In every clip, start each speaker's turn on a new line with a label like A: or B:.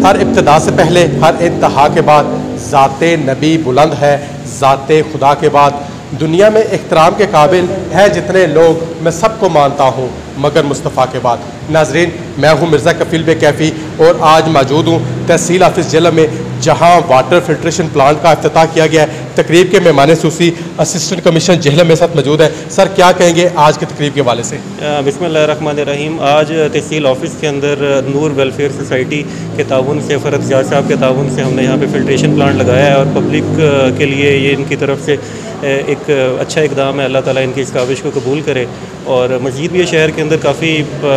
A: हर इब्तिदा से पहले, हर इंतहा के बाद ज़ाते नबी बुलंद है, ज़ाते खुदा के बाद दुनिया में इख्तराम के काबिल हैं जितने लोग, मैं सबको मानता हूँ मगर मुस्तफ़ा के बाद। नाजरीन, मैं हूँ मिर्ज़ा कफ़ील बे कैफ़ी और आज मौजूद हूँ तहसील ऑफिस जेलम में, जहाँ वाटर फिल्ट्रेशन प्लांट का इफ्तिताह किया गया है। तकरीब के मेहमान सूसी असिस्टेंट कमिश्नर जेहलम मेरे साथ मौजूद है। सर, क्या कहेंगे आज के तकरीब के हवाले से?
B: बिस्मिल्लाहिर्रहमानिर्रहीम। आज तहसील ऑफिस के अंदर नूर वेलफेयर सोसाइटी के ताउन से, फ़रत जाज साहब के ताउन से हमने यहाँ पे फिल्ट्रेशन प्लांट लगाया है और पब्लिक के लिए ये इनकी तरफ से एक अच्छा इकदाम है। अल्लाह ताला इनकी इस काविश को कबूल करे और मज़ीद भी ये शहर के अंदर काफ़ी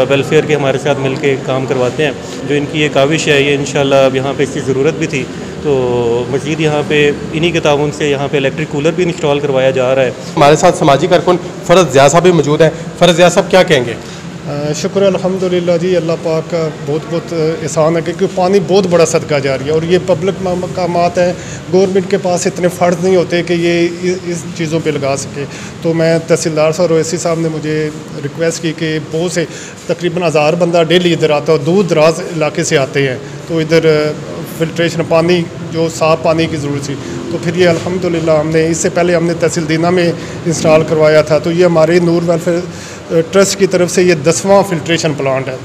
B: वेलफेयर के हमारे साथ मिल के काम करवाते हैं। जो इनकी ये काविश है, ये इंशाल्लाह अब यहाँ पे इसकी ज़रूरत भी थी, तो मज़ीद यहाँ पे इन्हीं के ताउन से यहाँ पे इलेक्ट्रिक कूलर भी इंस्टॉल करवाया जा रहा है।
A: हमारे साथ समाजी कारकुन फ़रत ज़िया साहब भी मौजूद हैं। फ़रत ज़िया साहब, क्या कहेंगे?
C: शुक्र अल्हम्दुलिल्लाह जी, अल्लाह पाक का बहुत एहसान है क्योंकि पानी बहुत बड़ा सदका जा रही है और ये पब्लिक मकामात हैं। गवर्नमेंट के पास इतने फ़ंड नहीं होते कि ये इस चीज़ों पे लगा सके। तो मैं तहसीलदार साहब और एसी साहब ने मुझे रिक्वेस्ट की कि बहुत से तकरीबन 1000 बंदा डेली इधर आता है और दूर दराज इलाके से आते हैं, तो इधर फिल्ट्रेशन पानी, जो साफ़ पानी की ज़रूरत थी, तो फिर ये अल्हम्दुलिल्लाह हमने इससे पहले हमने तहसील दीना में इंस्टॉल करवाया था। तो ये हमारे नूर वेलफेयर ट्रस्ट की तरफ से ये 10वां फिल्ट्रेशन प्लांट है।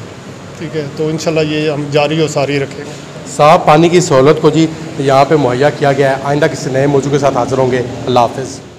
C: ठीक है, तो इंशाल्लाह ये हम जारी और सारी रखेंगे।
A: साफ़ पानी की सहूलत को जी यहाँ पे मुहैया किया गया है। आइंदा किसी नए मौजू के साथ हाज़िर होंगे। अल्लाह हाफ़िज़।